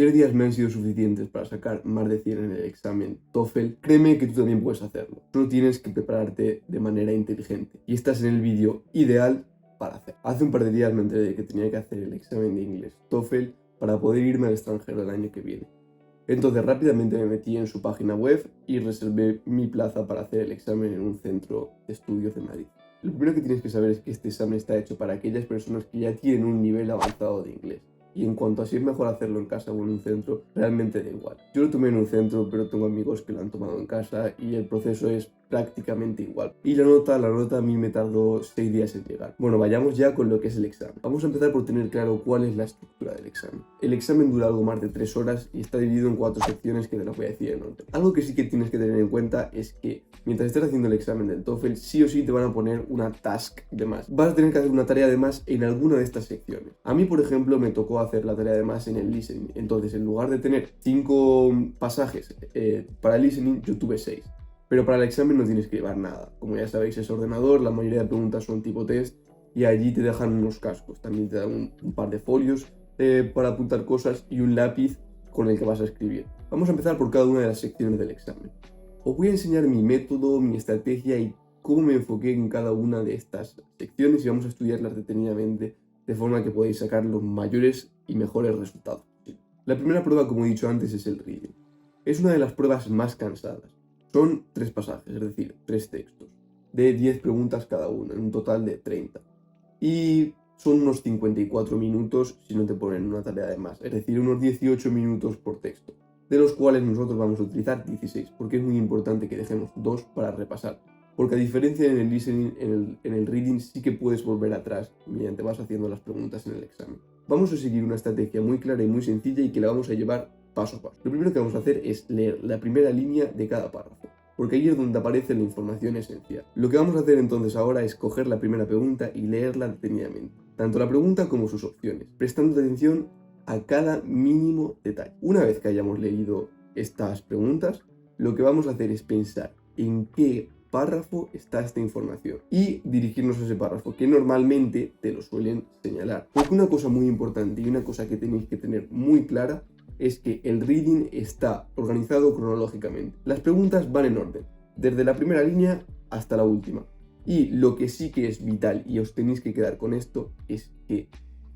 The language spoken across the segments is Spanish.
3 días me han sido suficientes para sacar más de 100 en el examen TOEFL, créeme que tú también puedes hacerlo. Solo tienes que prepararte de manera inteligente. Y estás en el vídeo ideal para hacer. Hace un par de días me enteré de que tenía que hacer el examen de inglés TOEFL para poder irme al extranjero el año que viene. Entonces rápidamente me metí en su página web y reservé mi plaza para hacer el examen en un centro de estudios de Madrid. Lo primero que tienes que saber es que este examen está hecho para aquellas personas que ya tienen un nivel avanzado de inglés. Y en cuanto a si es mejor hacerlo en casa o en un centro, realmente da igual. Yo lo tomé en un centro, pero tengo amigos que lo han tomado en casa y el proceso es prácticamente igual. Y la nota a mí me tardó 6 días en llegar. Bueno, vayamos ya con lo que es el examen. Vamos a empezar por tener claro cuál es la estructura del examen. El examen dura algo más de 3 horas y está dividido en 4 secciones que te las voy a decir en orden. Algo que sí que tienes que tener en cuenta es que mientras estés haciendo el examen del TOEFL, sí o sí te van a poner una task de más. Vas a tener que hacer una tarea de más en alguna de estas secciones. A mí, por ejemplo, me tocó hacer la tarea de más en el listening. Entonces, en lugar de tener 5 pasajes para el listening, yo tuve 6. Pero para el examen no tienes que llevar nada. Como ya sabéis, es ordenador, la mayoría de preguntas son tipo test y allí te dejan unos cascos. También te dan un par de folios para apuntar cosas y un lápiz con el que vas a escribir. Vamos a empezar por cada una de las secciones del examen. Os voy a enseñar mi método, mi estrategia y cómo me enfoqué en cada una de estas secciones y vamos a estudiarlas detenidamente de forma que podáis sacar los mayores y mejores resultados. La primera prueba, como he dicho antes, es el reading. Es una de las pruebas más cansadas. Son 3 pasajes, es decir, 3 textos, de 10 preguntas cada uno, en un total de 30. Y son unos 54 minutos si no te ponen una tarea de más, es decir, unos 18 minutos por texto, de los cuales nosotros vamos a utilizar 16, porque es muy importante que dejemos 2 para repasar. Porque a diferencia en el listening, en el reading sí que puedes volver atrás mediante vas haciendo las preguntas en el examen. Vamos a seguir una estrategia muy clara y muy sencilla y que la vamos a llevar paso a paso. Lo primero que vamos a hacer es leer la primera línea de cada párrafo, porque ahí es donde aparece la información esencial. Lo que vamos a hacer entonces ahora es coger la primera pregunta y leerla detenidamente, tanto la pregunta como sus opciones, prestando atención a cada mínimo detalle. Una vez que hayamos leído estas preguntas, lo que vamos a hacer es pensar en qué párrafo está esta información y dirigirnos a ese párrafo, que normalmente te lo suelen señalar. Porque una cosa muy importante y una cosa que tenéis que tener muy clara es que el reading está organizado cronológicamente. Las preguntas van en orden, desde la primera línea hasta la última. Y lo que sí que es vital, y os tenéis que quedar con esto, es que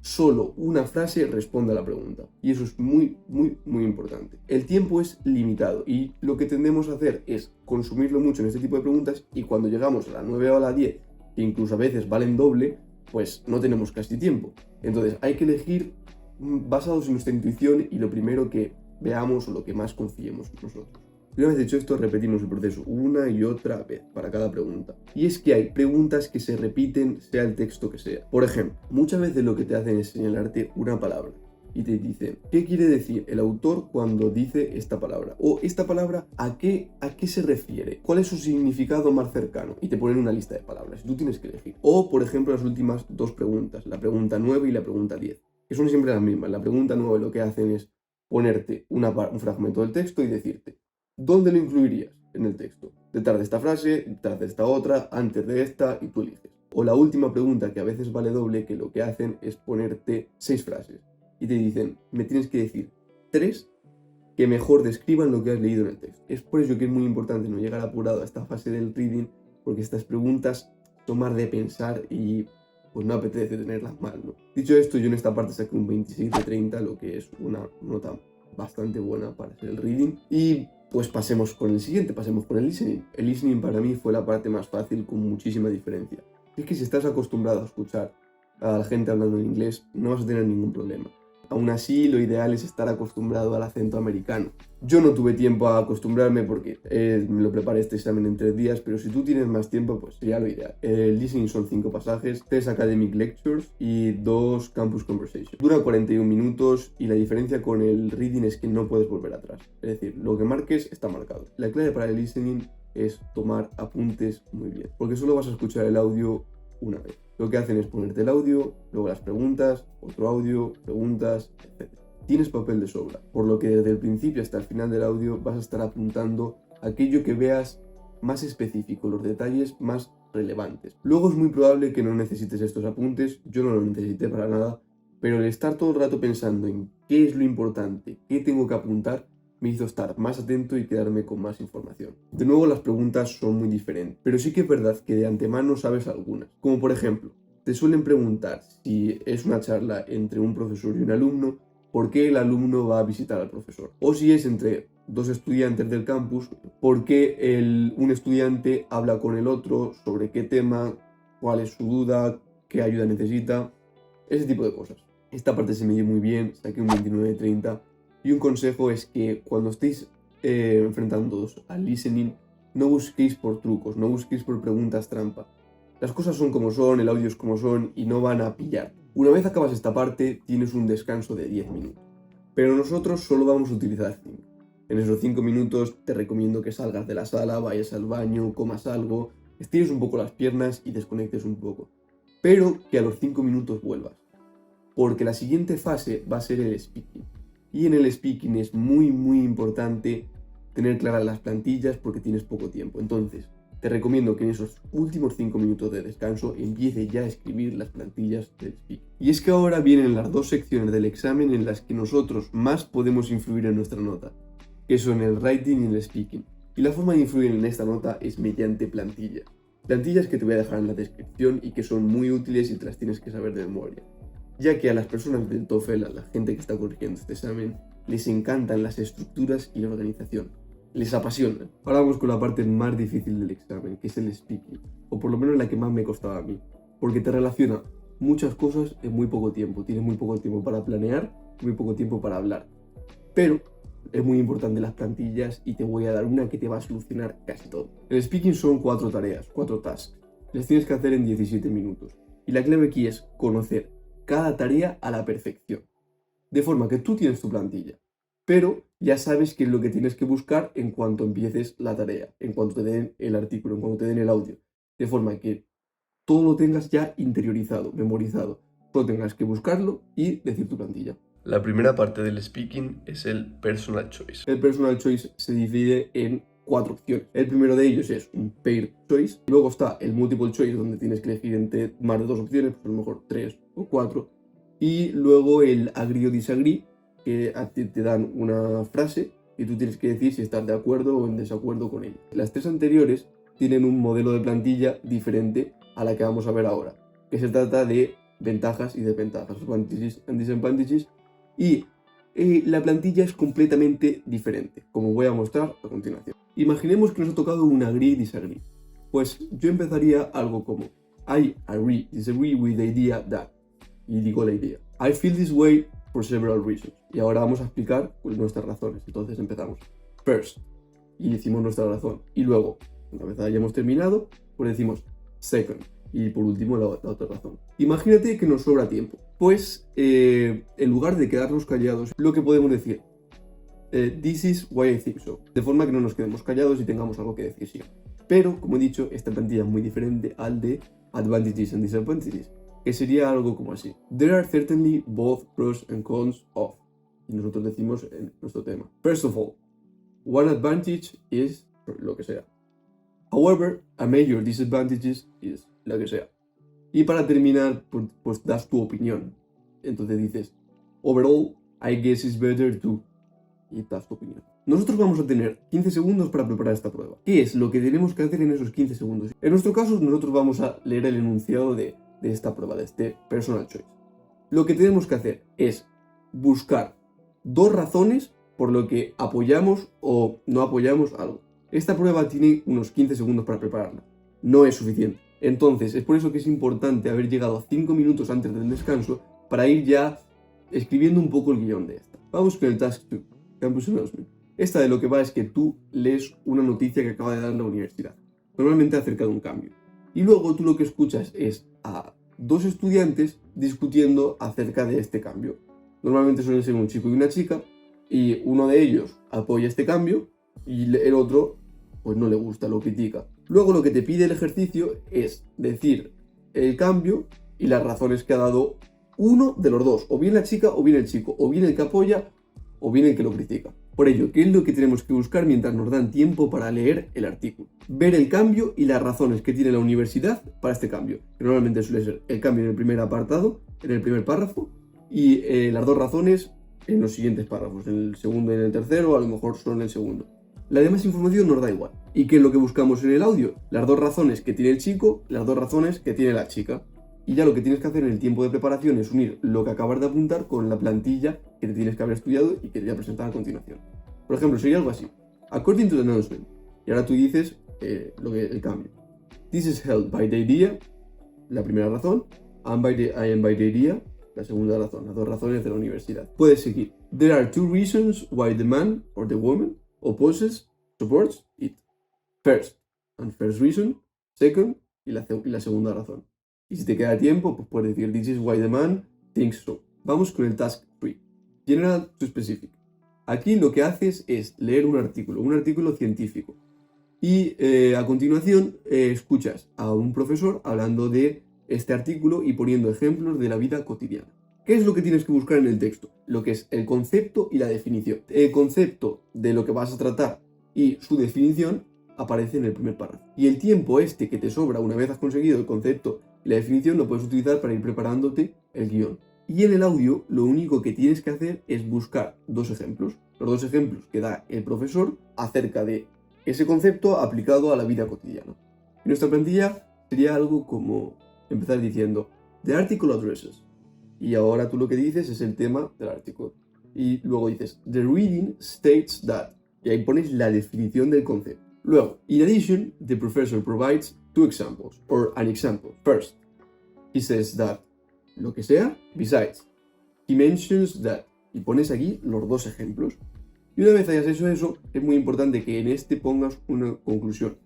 solo una frase responde a la pregunta. Y eso es muy, muy, muy importante. El tiempo es limitado y lo que tendemos a hacer es consumirlo mucho en este tipo de preguntas y cuando llegamos a la 9 o a la 10, que incluso a veces valen doble, pues no tenemos casi tiempo. Entonces hay que elegir basados en nuestra intuición y lo primero que veamos o lo que más confiemos en nosotros. Una vez hecho esto, repetimos el proceso una y otra vez para cada pregunta. Y es que hay preguntas que se repiten sea el texto que sea. Por ejemplo, muchas veces lo que te hacen es señalarte una palabra y te dicen, ¿qué quiere decir el autor cuando dice esta palabra? O esta palabra, ¿a qué se refiere? ¿Cuál es su significado más cercano? Y te ponen una lista de palabras y tú tienes que elegir. O, por ejemplo, las últimas 2 preguntas, la pregunta 9 y la pregunta 10, que son siempre las mismas. La pregunta 9 lo que hacen es ponerte un fragmento del texto y decirte, ¿dónde lo incluirías en el texto? Detrás de esta frase, detrás de esta otra, antes de esta, y tú eliges. O la última pregunta, que a veces vale doble, que lo que hacen es ponerte 6 frases. Y te dicen, me tienes que decir 3 que mejor describan lo que has leído en el texto. Es por ello que es muy importante no llegar apurado a esta fase del reading, porque estas preguntas son más de pensar y pues no apetece tenerlas mal, ¿no? Dicho esto, yo en esta parte saqué un 26 de 30, lo que es una nota bastante buena para hacer el reading. Y pues pasemos con el siguiente, pasemos con el listening. El listening para mí fue la parte más fácil con muchísima diferencia. Es que si estás acostumbrado a escuchar a la gente hablando en inglés, no vas a tener ningún problema. Aún así, lo ideal es estar acostumbrado al acento americano. Yo no tuve tiempo a acostumbrarme porque me lo preparé este examen en 3 días, pero si tú tienes más tiempo, pues sería lo ideal. El listening son 5 pasajes, 3 academic lectures y 2 campus conversations. Dura 41 minutos y la diferencia con el reading es que no puedes volver atrás. Es decir, lo que marques está marcado. La clave para el listening es tomar apuntes muy bien, porque solo vas a escuchar el audio una vez. Lo que hacen es ponerte el audio, luego las preguntas, otro audio, preguntas, etc. Tienes papel de sobra, por lo que desde el principio hasta el final del audio vas a estar apuntando aquello que veas más específico, los detalles más relevantes. Luego es muy probable que no necesites estos apuntes, yo no los necesité para nada, pero el estar todo el rato pensando en qué es lo importante, qué tengo que apuntar, me hizo estar más atento y quedarme con más información. De nuevo, las preguntas son muy diferentes, pero sí que es verdad que de antemano sabes algunas. Como por ejemplo, te suelen preguntar si es una charla entre un profesor y un alumno, por qué el alumno va a visitar al profesor. O si es entre dos estudiantes del campus, por qué un estudiante habla con el otro, sobre qué tema, cuál es su duda, qué ayuda necesita, ese tipo de cosas. Esta parte se me dio muy bien, saqué un 29 de 30. Y un consejo es que cuando estéis enfrentándoos al listening, no busquéis por trucos, no busquéis por preguntas trampa. Las cosas son como son, el audio es como son y no van a pillar. Una vez acabas esta parte, tienes un descanso de 10 minutos. Pero nosotros solo vamos a utilizar 5. En esos 5 minutos te recomiendo que salgas de la sala, vayas al baño, comas algo, estires un poco las piernas y desconectes un poco. Pero que a los 5 minutos vuelvas. Porque la siguiente fase va a ser el speaking. Y en el speaking es muy importante tener claras las plantillas porque tienes poco tiempo. Entonces, te recomiendo que en esos últimos 5 minutos de descanso empieces ya a escribir las plantillas del speaking. Y es que ahora vienen las dos secciones del examen en las que nosotros más podemos influir en nuestra nota, que son el writing y el speaking. Y la forma de influir en esta nota es mediante plantillas. Plantillas que te voy a dejar en la descripción y que son muy útiles y te las tienes que saber de memoria, ya que a las personas del TOEFL, a la gente que está corrigiendo este examen, les encantan las estructuras y la organización. Les apasiona. Ahora vamos con la parte más difícil del examen, que es el speaking, o por lo menos la que más me costaba a mí, porque te relaciona muchas cosas en muy poco tiempo. Tienes muy poco tiempo para planear, muy poco tiempo para hablar. Pero es muy importante las plantillas y te voy a dar una que te va a solucionar casi todo. El speaking son 4 tareas, 4 tasks. Les tienes que hacer en 17 minutos. Y la clave aquí es conocer cada tarea a la perfección. De forma que tú tienes tu plantilla, pero ya sabes qué es lo que tienes que buscar en cuanto empieces la tarea, en cuanto te den el artículo, en cuanto te den el audio. De forma que todo lo tengas ya interiorizado, memorizado. Solo tengas que buscarlo y decir tu plantilla. La primera parte del speaking es el personal choice. El personal choice se divide en 4 opciones. El primero de ellos es un paired choice. Luego está el multiple choice, donde tienes que elegir entre más de 2 opciones, pues a lo mejor 3 o 4. Y luego el agree o disagree, que a ti te dan una frase y tú tienes que decir si estás de acuerdo o en desacuerdo con ella. Las 3 anteriores tienen un modelo de plantilla diferente a la que vamos a ver ahora, que se trata de ventajas y desventajas, advantages and disadvantages, y la plantilla es completamente diferente, como voy a mostrar a continuación. Imaginemos que nos ha tocado un agree-disagree. Pues yo empezaría algo como I agree, disagree with the idea that, y digo la idea. I feel this way for several reasons. Y ahora vamos a explicar nuestras razones. Entonces empezamos. First, y decimos nuestra razón. Y luego, una vez hayamos terminado, pues decimos second. Y por último, la otra razón. Imagínate que nos sobra tiempo. Pues, en lugar de quedarnos callados, lo que podemos decir, this is why I think so. De forma que no nos quedemos callados y tengamos algo que decir siempre. Pero, como he dicho, esta plantilla es muy diferente al de advantages and disadvantages, que sería algo como así. There are certainly both pros and cons of. Y nosotros decimos en nuestro tema. First of all, one advantage is lo que sea. However, a major disadvantage is la que sea. Y para terminar, pues das tu opinión. Entonces dices, overall, I guess it's better to. Y das tu opinión. Nosotros vamos a tener 15 segundos para preparar esta prueba. ¿Qué es lo que tenemos que hacer en esos 15 segundos? En nuestro caso, nosotros vamos a leer el enunciado de esta prueba, de este personal choice. Lo que tenemos que hacer es buscar 2 razones por lo que apoyamos o no apoyamos algo. Esta prueba tiene unos 15 segundos para prepararla. No es suficiente. Entonces, es por eso que es importante haber llegado 5 minutos antes del descanso para ir ya escribiendo un poco el guión de esta. Vamos con el Task 2, Campus Announcement. Esta de lo que va es que tú lees una noticia que acaba de dar la universidad, normalmente acerca de un cambio. Y luego tú lo que escuchas es a 2 estudiantes discutiendo acerca de este cambio. Normalmente suelen ser un chico y una chica, y uno de ellos apoya este cambio y el otro pues no le gusta, lo critica. Luego lo que te pide el ejercicio es decir el cambio y las razones que ha dado uno de los dos, o bien la chica o bien el chico, o bien el que apoya o bien el que lo critica. Por ello, ¿qué es lo que tenemos que buscar mientras nos dan tiempo para leer el artículo? Ver el cambio y las razones que tiene la universidad para este cambio, que normalmente suele ser el cambio en el primer apartado, en el primer párrafo, y las dos razones en los siguientes párrafos, en el segundo y en el tercero, a lo mejor son en el segundo. La demás información nos da igual. ¿Y qué es lo que buscamos en el audio? Las dos razones que tiene el chico, las dos razones que tiene la chica. Y ya lo que tienes que hacer en el tiempo de preparación es unir lo que acabas de apuntar con la plantilla que te tienes que haber estudiado y que te voy a presentar a continuación. Por ejemplo, sería algo así. According to the announcement. Y ahora tú dices el cambio. This is held by the idea, la primera razón, and I am by the idea, la segunda razón, las dos razones de la universidad. Puedes seguir. There are two reasons why the man or the woman opposes, supports it. First, and first reason. Second, y la segunda razón. Y si te queda tiempo, pues puedes decir this is why the man thinks so. Vamos con el task 3. General to specific. Aquí lo que haces es leer un artículo científico. Y a continuación escuchas a un profesor hablando de este artículo y poniendo ejemplos de la vida cotidiana. ¿Qué es lo que tienes que buscar en el texto? Lo que es el concepto y la definición. El concepto de lo que vas a tratar y su definición aparece en el primer párrafo. Y el tiempo este que te sobra una vez has conseguido el concepto y la definición lo puedes utilizar para ir preparándote el guión. Y en el audio lo único que tienes que hacer es buscar dos ejemplos. Los dos ejemplos que da el profesor acerca de ese concepto aplicado a la vida cotidiana. En nuestra plantilla sería algo como empezar diciendo The article addresses. Y ahora tú lo que dices es el tema del artículo. Y luego dices The reading states that. Y ahí pones la definición del concepto. Luego, in addition, the professor provides two examples, or an example. First, he says that, lo que sea. Besides, he mentions that. Y pones aquí los dos ejemplos. Y una vez hayas hecho eso, es muy importante que en este pongas una conclusión.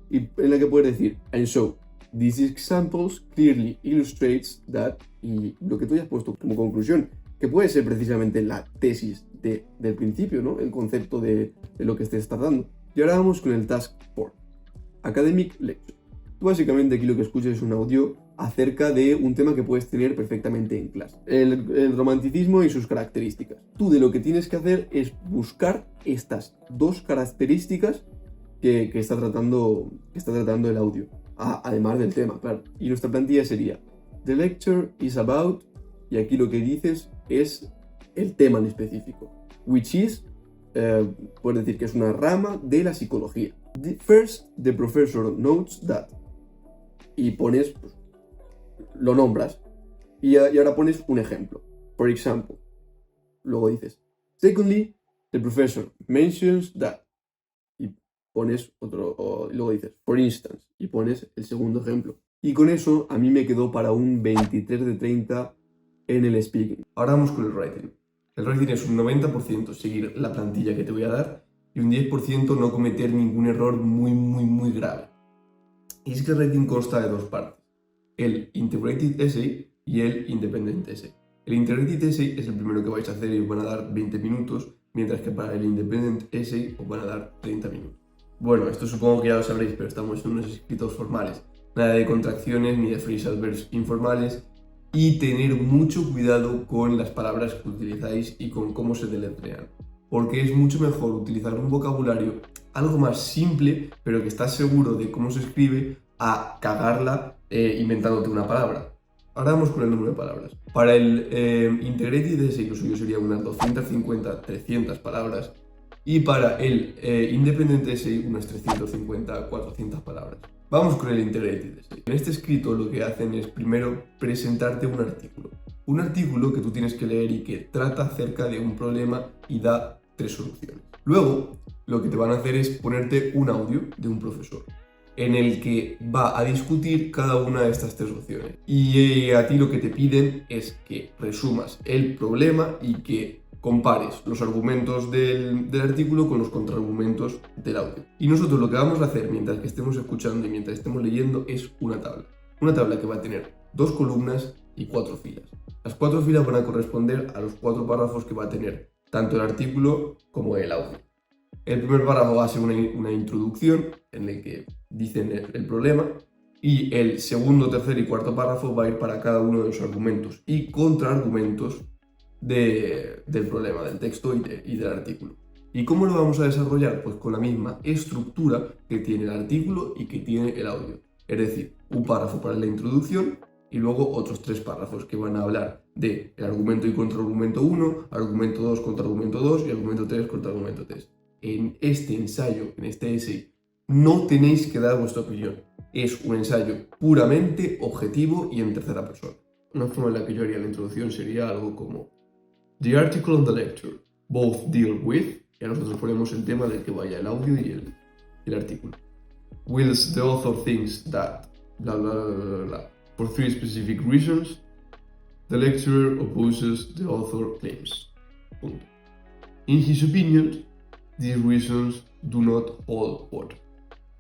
Y en la que puedes decir, and so, these examples clearly illustrates that. Y lo que tú hayas puesto como conclusión, que puede ser precisamente la tesis del principio, ¿no? El concepto de lo que estés tratando. Y ahora vamos con el Task 4. Academic Lecture. Tú básicamente aquí lo que escuchas es un audio acerca de un tema que puedes tener perfectamente en clase. El romanticismo y sus características. Tú de lo que tienes que hacer es buscar estas dos características que está tratando el audio. Además del tema, claro. Y nuestra plantilla sería The lecture is about, y aquí lo que dices es el tema en específico. Which is, puedes decir que es una rama de la psicología. First, the professor notes that. Y pones, pues, lo nombras. Y ahora pones un ejemplo. For example. Luego dices, secondly, the professor mentions that. Y pones otro, luego dices, for instance. Y pones el segundo ejemplo. Y con eso a mí me quedó para un 23 de 30 en el speaking. Ahora vamos con el writing. El writing es un 90% seguir la plantilla que te voy a dar y un 10% no cometer ningún error muy grave. Y es que el writing consta de dos partes, el Integrated Essay y el Independent Essay. El Integrated Essay es el primero que vais a hacer y os van a dar 20 minutos, mientras que para el Independent Essay os van a dar 30 minutos. Bueno, esto supongo que ya lo sabréis, pero estamos en unos escritos formales. Nada de contracciones ni de phrasal verbs informales. Y tener mucho cuidado con las palabras que utilizáis y con cómo se deletrean. Porque es mucho mejor utilizar un vocabulario algo más simple, pero que estás seguro de cómo se escribe, a cagarla inventándote una palabra. Ahora vamos con el número de palabras. Para el Integrated Essay, lo suyo sería unas 250-300 palabras. Y para el Independent Essay, unas 350-400 palabras. Vamos con el Integrated Essay. En este escrito lo que hacen es primero presentarte un artículo. Un artículo que tú tienes que leer y que trata acerca de un problema y da 3 soluciones. Luego, lo que te van a hacer es ponerte un audio de un profesor en el que va a discutir cada una de estas 3 opciones. Y a ti lo que te piden es que resumas el problema y que compares los argumentos del artículo con los contraargumentos del audio. Y nosotros lo que vamos a hacer mientras que estemos escuchando y mientras estemos leyendo es una tabla. Una tabla que va a tener 2 columnas y 4 filas. Las 4 filas van a corresponder a los 4 párrafos que va a tener tanto el artículo como el audio. El primer párrafo va a ser una introducción en el que dicen el problema, y el segundo, tercer y cuarto párrafo va a ir para cada uno de los argumentos y contraargumentos del problema, del texto y del artículo. ¿Y cómo lo vamos a desarrollar? Pues con la misma estructura que tiene el artículo y que tiene el audio. Es decir, un párrafo para la introducción, Y luego otros 3 párrafos que van a hablar de el argumento y contraargumento 1, argumento 2 contra argumento 2 y argumento 3 contra argumento 3. En este ensayo, en este essay, no tenéis que dar vuestra opinión. Es un ensayo puramente objetivo y en tercera persona. Una forma en la que yo haría la introducción sería algo como: The article and the lecture both deal with, y a nosotros ponemos el tema del que vaya el audio y el artículo. Whilst the author thinks that blah blah blah blah blah for 3 specific reasons, the lecturer opposes the author claims. Punto. In his opinion, these reasons do not hold water.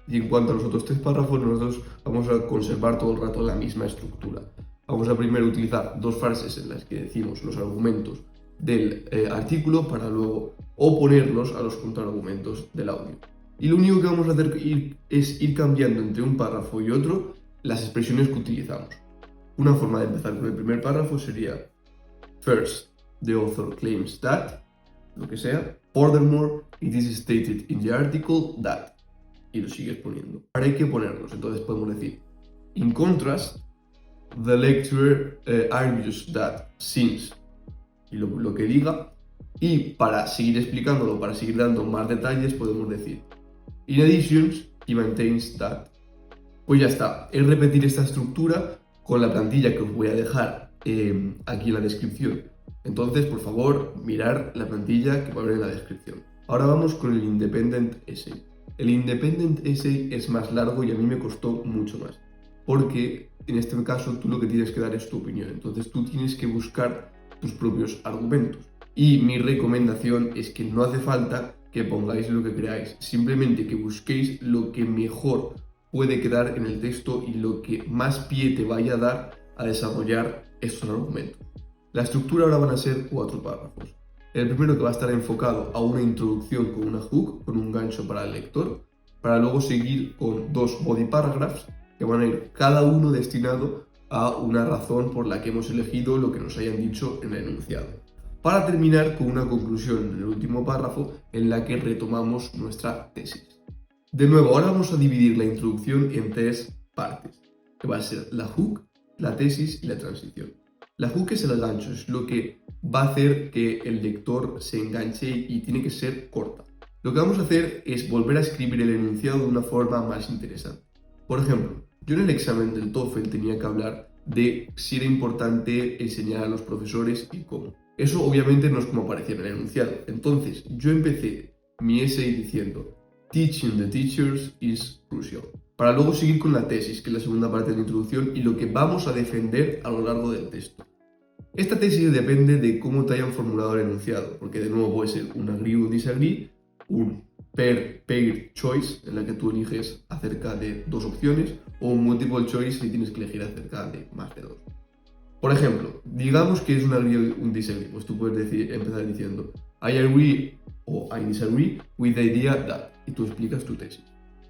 Y en cuanto a los otros 3 párrafos, nosotros vamos a conservar todo el rato la misma estructura. Vamos a primero utilizar 2 frases en las que decimos los argumentos del artículo para luego oponerlos a los contraargumentos del audio. Y lo único que vamos a hacer es ir cambiando entre un párrafo y otro las expresiones que utilizamos. Una forma de empezar con el primer párrafo sería: First, the author claims that, lo que sea. Furthermore, it is stated in the article that. Y lo sigues poniendo. Ahora hay que ponerlos, entonces podemos decir: In contrast, the lecturer argues that since, y lo que diga. Y para seguir explicándolo, para seguir dando más detalles, podemos decir: In addition, he maintains that. Pues ya está, es repetir esta estructura con la plantilla que os voy a dejar aquí en la descripción. Entonces, por favor, mirar la plantilla que va a haber en la descripción. Ahora vamos con el Independent Essay. El Independent Essay es más largo y a mí me costó mucho más, porque en este caso tú lo que tienes que dar es tu opinión. Entonces tú tienes que buscar tus propios argumentos. Y mi recomendación es que no hace falta que pongáis lo que creáis, simplemente que busquéis lo que mejor puede quedar en el texto y lo que más pie te vaya a dar a desarrollar estos argumentos. La estructura ahora van a ser 4 párrafos. El primero que va a estar enfocado a una introducción con una hook, con un gancho para el lector, para luego seguir con 2 body paragraphs que van a ir cada uno destinado a una razón por la que hemos elegido lo que nos hayan dicho en el enunciado, para terminar con una conclusión en el último párrafo en la que retomamos nuestra tesis. De nuevo, ahora vamos a dividir la introducción en 3 partes, que va a ser la hook, la tesis y la transición. La hook es el gancho, es lo que va a hacer que el lector se enganche y tiene que ser corta. Lo que vamos a hacer es volver a escribir el enunciado de una forma más interesante. Por ejemplo, yo en el examen del TOEFL tenía que hablar de si era importante enseñar a los profesores y cómo. Eso obviamente no es como aparecía en el enunciado. Entonces, yo empecé mi essay diciendo: Teaching the teachers is crucial. Para luego seguir con la tesis, que es la segunda parte de la introducción y lo que vamos a defender a lo largo del texto. Esta tesis depende de cómo te hayan formulado el enunciado, porque de nuevo puede ser un agree o disagree, un paired choice, en la que tú eliges acerca de 2 opciones, o un multiple choice si tienes que elegir acerca de más de 2. Por ejemplo, digamos que es un agree o un disagree, pues tú puedes empezar diciendo: I agree o I disagree with the idea that, y tú explicas tu tesis.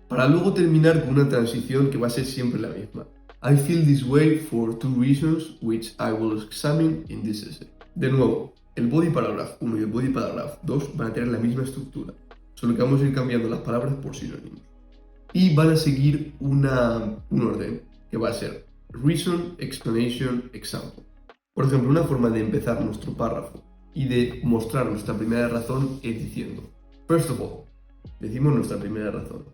Para luego terminar con una transición que va a ser siempre la misma: I feel this way for 2 reasons which I will examine in this essay. De nuevo, el body paragraph 1 y el body paragraph 2 van a tener la misma estructura, solo que vamos a ir cambiando las palabras por sinónimos. Y van a seguir un orden que va a ser reason, explanation, example. Por ejemplo, una forma de empezar nuestro párrafo y de mostrar nuestra primera razón es diciendo: First of all, decimos nuestra primera razón,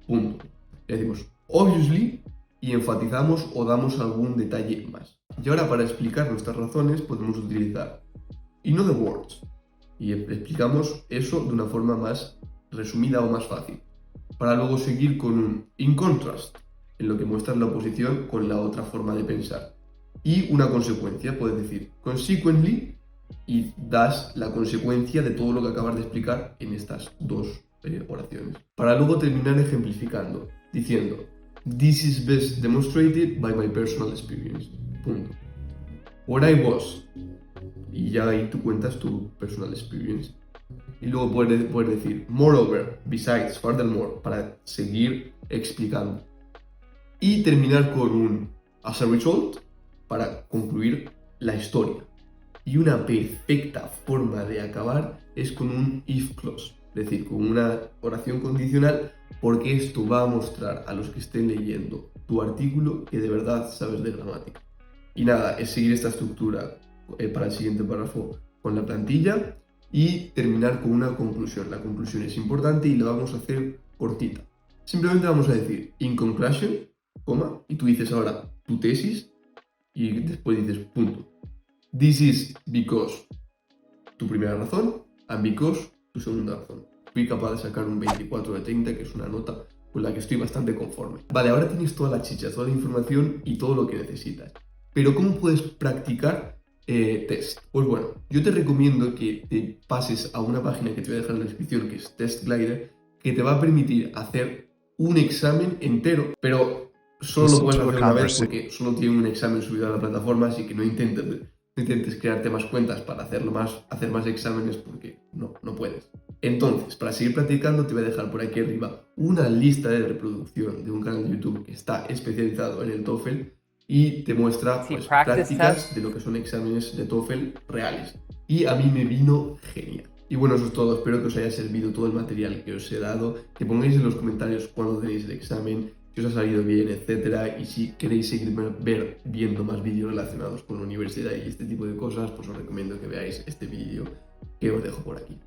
punto. Y decimos obviously y enfatizamos o damos algún detalle más. Y ahora, para explicar nuestras razones podemos utilizar in other words y explicamos eso de una forma más resumida o más fácil, para luego seguir con un in contrast, en lo que muestras la oposición con la otra forma de pensar, y una consecuencia, puedes decir consequently, y das la consecuencia de todo lo que acabas de explicar en estas 2 oraciones, para luego terminar ejemplificando, diciendo: This is best demonstrated by my personal experience. Punto. Where I was. Y ya ahí tú cuentas tu personal experience. Y luego puedes decir moreover, besides, furthermore, para seguir explicando. Y terminar con un as a result, para concluir la historia. Y una perfecta forma de acabar es con un if clause, es decir, con una oración condicional, porque esto va a mostrar a los que estén leyendo tu artículo que de verdad sabes de gramática. Y nada, es seguir esta estructura para el siguiente párrafo con la plantilla y terminar con una conclusión. La conclusión es importante y la vamos a hacer cortita. Simplemente vamos a decir in conclusion, coma, y tú dices ahora tu tesis y después dices punto. This is because tu primera razón and because tu segunda razón. Fui capaz de sacar un 24 de 30, que es una nota con la que estoy bastante conforme. Vale, ahora tienes toda la chicha, toda la información y todo lo que necesitas. Pero ¿cómo puedes practicar test? Pues bueno, yo te recomiendo que te pases a una página que te voy a dejar en la descripción, que es Test Glider, que te va a permitir hacer un examen entero, pero solo lo puedes hacer una vez porque solo tiene un examen subido a la plataforma, así que no intentes crearte más cuentas para hacer más exámenes porque no puedes. Entonces, para seguir practicando, te voy a dejar por aquí arriba una lista de reproducción de un canal de YouTube que está especializado en el TOEFL y te muestra pues, prácticas de lo que son exámenes de TOEFL reales. Y a mí me vino genial. Y bueno, eso es todo. Espero que os haya servido todo el material que os he dado. Que pongáis en los comentarios cuándo tenéis el examen, si os ha salido bien, etcétera. Y si queréis seguirme viendo más vídeos relacionados con la universidad y este tipo de cosas, pues os recomiendo que veáis este vídeo que os dejo por aquí.